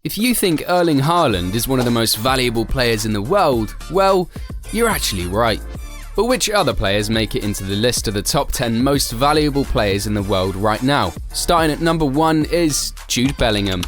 If you think Erling Haaland is one of the most valuable players in the world, well, you're actually right. But which other players make it into the list of the top 10 most valuable players in the world right now? Starting at number 1 is Jude Bellingham.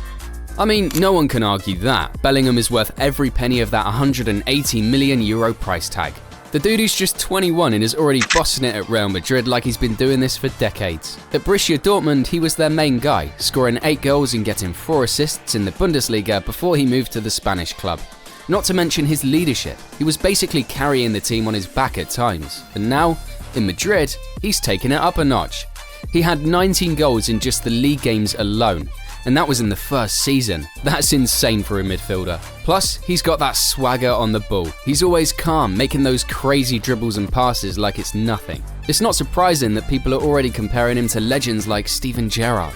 I mean, no one can argue that. Bellingham is worth every penny of that €180 million price tag. The dude is just 21 and is already bossing it at Real Madrid like he's been doing this for decades. At Borussia Dortmund, he was their main guy, scoring 8 goals and getting 4 assists in the Bundesliga before he moved to the Spanish club. Not to mention his leadership. He was basically carrying the team on his back at times. And now, in Madrid, he's taken it up a notch. He had 19 goals in just the league games alone. And that was in the first season. That's insane for a midfielder. Plus, he's got that swagger on the ball. He's always calm, making those crazy dribbles and passes like it's nothing. It's not surprising that people are already comparing him to legends like Steven Gerrard.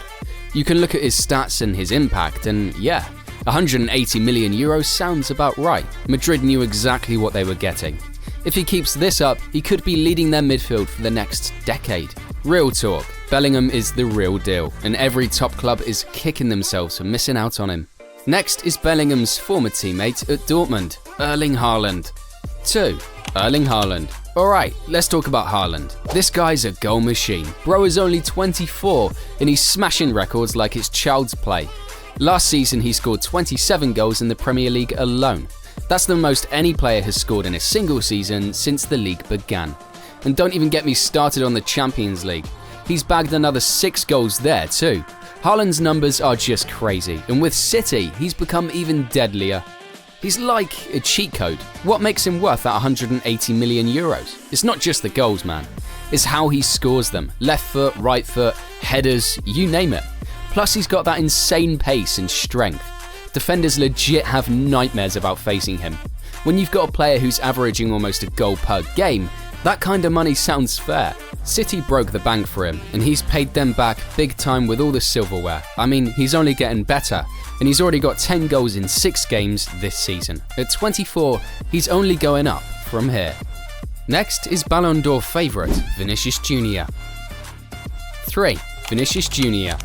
You can look at his stats and his impact and yeah, €180 million sounds about right. Madrid knew exactly what they were getting. If he keeps this up, he could be leading their midfield for the next decade. Real talk, Bellingham is the real deal, and every top club is kicking themselves for missing out on him. Next is Bellingham's former teammate at Dortmund, Erling Haaland. 2. Erling Haaland. Alright, let's talk about Haaland. This guy's a goal machine. Bro is only 24, and he's smashing records like it's child's play. Last season he scored 27 goals in the Premier League alone. That's the most any player has scored in a single season since the league began. And don't even get me started on the Champions League. He's bagged another 6 goals there too. Haaland's numbers are just crazy, and with City, he's become even deadlier. He's like a cheat code. What makes him worth that €180 million? It's not just the goals, man. It's how he scores them. Left foot, right foot, headers, you name it. Plus he's got that insane pace and strength. Defenders legit have nightmares about facing him. When you've got a player who's averaging almost a goal per game, that kind of money sounds fair. City broke the bank for him, and he's paid them back big time with all the silverware. I mean, he's only getting better, and he's already got 10 goals in 6 games this season. At 24, he's only going up from here. Next is Ballon d'Or favourite, Vinicius Jr. 3. Vinicius Jr.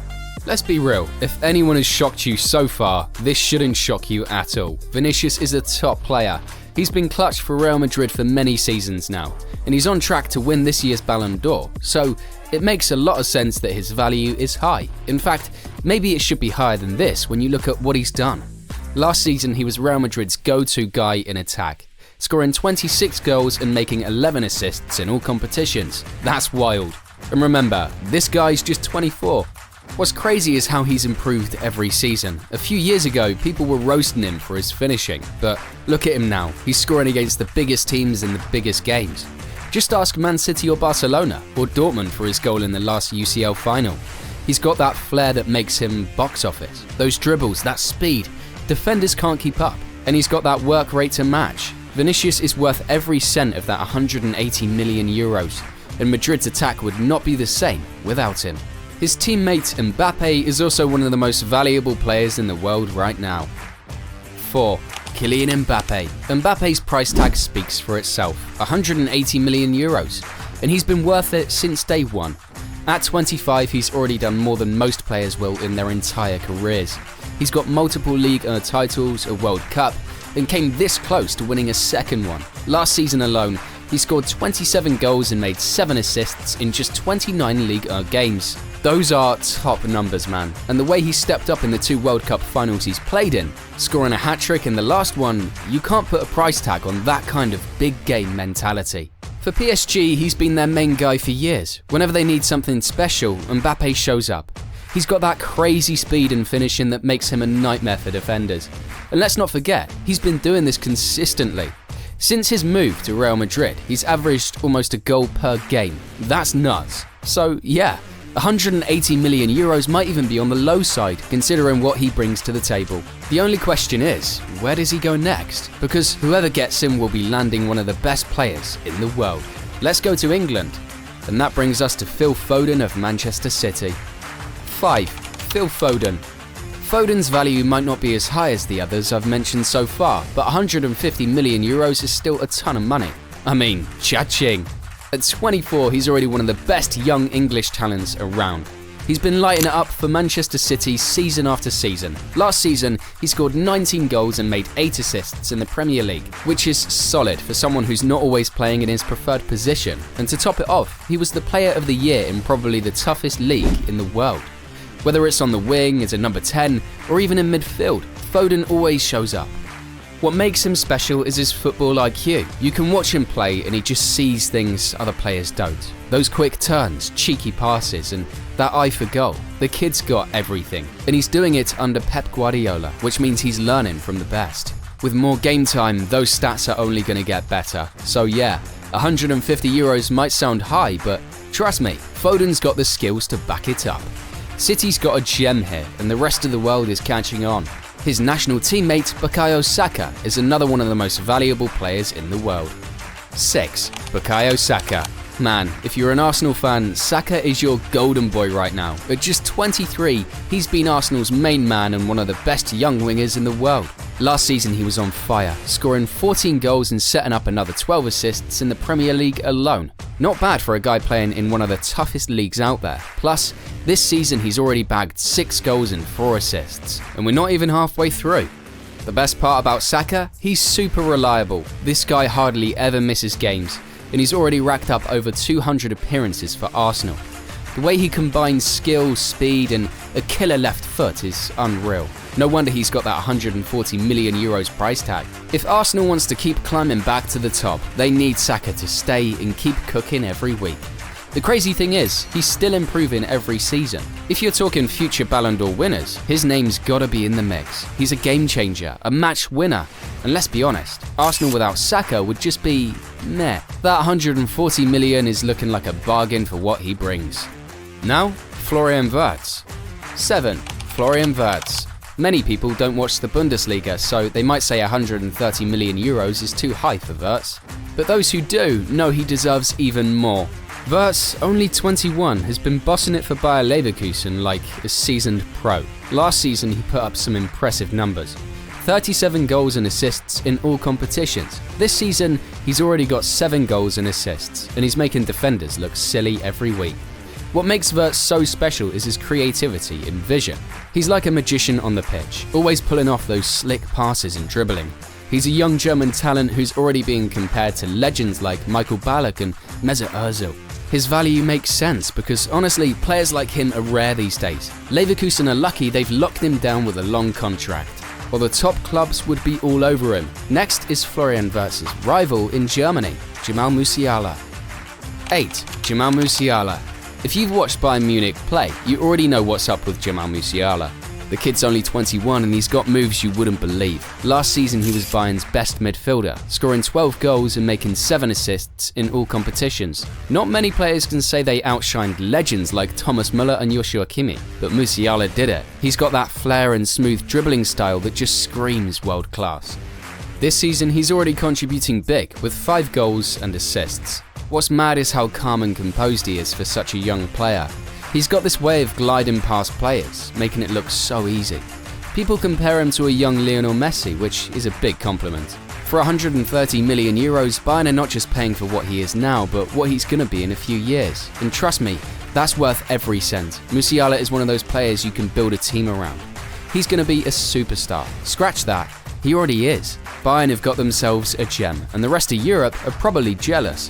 Let's be real, if anyone has shocked you so far, this shouldn't shock you at all. Vinicius is a top player. He's been clutch for Real Madrid for many seasons now, and he's on track to win this year's Ballon d'Or, so it makes a lot of sense that his value is high. In fact, maybe it should be higher than this when you look at what he's done. Last season he was Real Madrid's go-to guy in attack, scoring 26 goals and making 11 assists in all competitions. That's wild. And remember, this guy's just 24. What's crazy is how he's improved every season. A few years ago, people were roasting him for his finishing, but look at him now. He's scoring against the biggest teams in the biggest games. Just ask Man City or Barcelona, or Dortmund for his goal in the last UCL final. He's got that flair that makes him box office. Those dribbles, that speed, defenders can't keep up. And he's got that work rate to match. Vinicius is worth every cent of that €180 million, and Madrid's attack would not be the same without him. His teammate Mbappe is also one of the most valuable players in the world right now. 4. Kylian Mbappe. Mbappe's price tag speaks for itself, €180 million, and he's been worth it since day one. At 25, he's already done more than most players will in their entire careers. He's got multiple league titles, a World Cup, and came this close to winning a second one. Last season alone, he scored 27 goals and made 7 assists in just 29 league games. Those are top numbers, man. And the way he stepped up in the 2 World Cup finals he's played in, scoring a hat-trick in the last one, you can't put a price tag on that kind of big game mentality. For PSG, he's been their main guy for years. Whenever they need something special, Mbappe shows up. He's got that crazy speed and finishing that makes him a nightmare for defenders. And let's not forget, he's been doing this consistently. Since his move to Real Madrid, he's averaged almost a goal per game. That's nuts. So yeah, €180 million might even be on the low side, considering what he brings to the table. The only question is, where does he go next? Because whoever gets him will be landing one of the best players in the world. Let's go to England, and that brings us to Phil Foden of Manchester City. 5. Phil Foden. Foden's value might not be as high as the others I've mentioned so far, but €150 million is still a ton of money. I mean, cha-ching. At 24, he's already one of the best young English talents around. He's been lighting it up for Manchester City season after season. Last season, he scored 19 goals and made 8 assists in the Premier League, which is solid for someone who's not always playing in his preferred position. And to top it off, he was the player of the year in probably the toughest league in the world. Whether it's on the wing, as a number 10, or even in midfield, Foden always shows up. What makes him special is his football IQ. You can watch him play and he just sees things other players don't. Those quick turns, cheeky passes, and that eye for goal. The kid's got everything. And he's doing it under Pep Guardiola, which means he's learning from the best. With more game time, those stats are only going to get better. So yeah, €150 might sound high, but trust me, Foden's got the skills to back it up. City's got a gem here, and the rest of the world is catching on. His national teammate, Bukayo Saka, is another one of the most valuable players in the world. 6. Bukayo Saka. Man, if you're an Arsenal fan, Saka is your golden boy right now. At just 23, he's been Arsenal's main man and one of the best young wingers in the world. Last season he was on fire, scoring 14 goals and setting up another 12 assists in the Premier League alone. Not bad for a guy playing in one of the toughest leagues out there. Plus, this season he's already bagged 6 goals and 4 assists, and we're not even halfway through. The best part about Saka, he's super reliable. This guy hardly ever misses games, and he's already racked up over 200 appearances for Arsenal. The way he combines skill, speed, and a killer left foot is unreal. No wonder he's got that €140 million price tag. If Arsenal wants to keep climbing back to the top, they need Saka to stay and keep cooking every week. The crazy thing is, he's still improving every season. If you're talking future Ballon d'Or winners, his name's gotta be in the mix. He's a game changer, a match winner, and let's be honest, Arsenal without Saka would just be meh. That €140 million is looking like a bargain for what he brings. Now, Florian Wirtz. 7. Florian Wirtz. Many people don't watch the Bundesliga, so they might say €130 million is too high for Wirtz. But those who do know he deserves even more. Wirtz, only 21, has been bossing it for Bayer Leverkusen like a seasoned pro. Last season he put up some impressive numbers. 37 goals and assists in all competitions. This season he's already got 7 goals and assists, and he's making defenders look silly every week. What makes Wirtz so special is his creativity and vision. He's like a magician on the pitch, always pulling off those slick passes and dribbling. He's a young German talent who's already being compared to legends like Michael Ballack and Mesut Ozil. His value makes sense because honestly, players like him are rare these days. Leverkusen are lucky they've locked him down with a long contract, while the top clubs would be all over him. Next is Florian Wirtz's rival in Germany, Jamal Musiala. 8. Jamal Musiala. If you've watched Bayern Munich play, you already know what's up with Jamal Musiala. The kid's only 21 and he's got moves you wouldn't believe. Last season he was Bayern's best midfielder, scoring 12 goals and making 7 assists in all competitions. Not many players can say they outshined legends like Thomas Müller and Joshua Kimmich, but Musiala did it. He's got that flair and smooth dribbling style that just screams world class. This season he's already contributing big with 5 goals and assists. What's mad is how calm and composed he is for such a young player. He's got this way of gliding past players, making it look so easy. People compare him to a young Lionel Messi, which is a big compliment. For €130 million, Bayern are not just paying for what he is now, but what he's gonna be in a few years. And trust me, that's worth every cent. Musiala is one of those players you can build a team around. He's gonna be a superstar. Scratch that, he already is. Bayern have got themselves a gem, and the rest of Europe are probably jealous.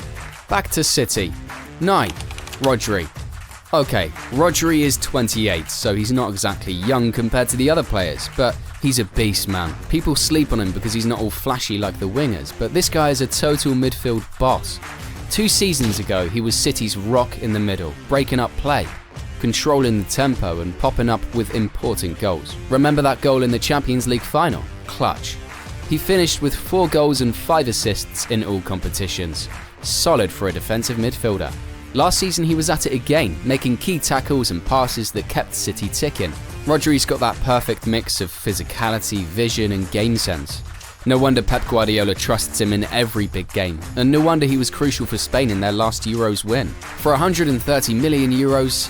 Back to City. 9. Rodri. Okay, Rodri is 28, so he's not exactly young compared to the other players, but he's a beast, man. People sleep on him because he's not all flashy like the wingers, but this guy is a total midfield boss. 2 seasons ago, he was City's rock in the middle, breaking up play, controlling the tempo and popping up with important goals. Remember that goal in the Champions League final? Clutch. He finished with 4 goals and 5 assists in all competitions. Solid for a defensive midfielder. Last season he was at it again, making key tackles and passes that kept City ticking. Rodri's got that perfect mix of physicality, vision and game sense. No wonder Pep Guardiola trusts him in every big game, and no wonder he was crucial for Spain in their last Euros win. For €130 million,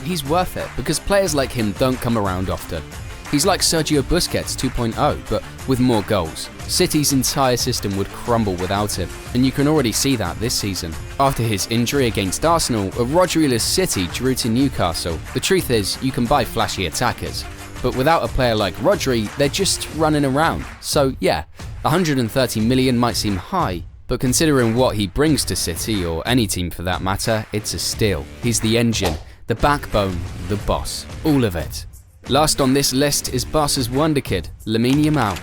he's worth it because players like him don't come around often. He's like Sergio Busquets 2.0, but with more goals. City's entire system would crumble without him, and you can already see that this season. After his injury against Arsenal, a Rodri-less City drew to Newcastle. The truth is, you can buy flashy attackers, but without a player like Rodri, they're just running around. So yeah, 130 million might seem high, but considering what he brings to City, or any team for that matter, it's a steal. He's the engine, the backbone, the boss, all of it. Last on this list is Barca's wonder kid, Lamine Yamal.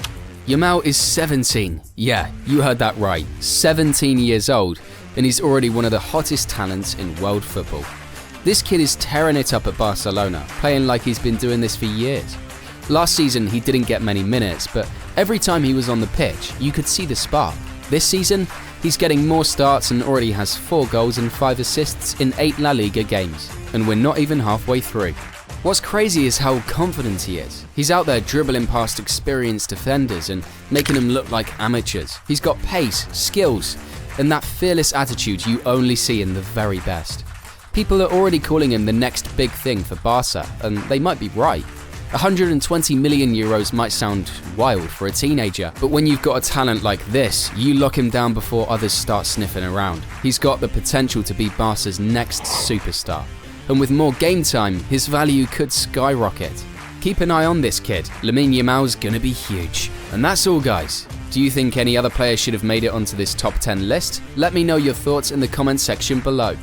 Yamal is 17. Yeah, you heard that right, 17 years old, and he's already one of the hottest talents in world football. This kid is tearing it up at Barcelona, playing like he's been doing this for years. Last season he didn't get many minutes, but every time he was on the pitch, you could see the spark. This season, he's getting more starts and already has 4 goals and 5 assists in 8 La Liga games, and we're not even halfway through. What's crazy is how confident he is. He's out there dribbling past experienced defenders and making them look like amateurs. He's got pace, skills, and that fearless attitude you only see in the very best. People are already calling him the next big thing for Barca, and they might be right. 120 million euros might sound wild for a teenager, but when you've got a talent like this, you lock him down before others start sniffing around. He's got the potential to be Barca's next superstar, and with more game time, his value could skyrocket. Keep an eye on this kid, Lamine Yamal's gonna be huge. And that's all, guys. Do you think any other players should have made it onto this top 10 list? Let me know your thoughts in the comment section below.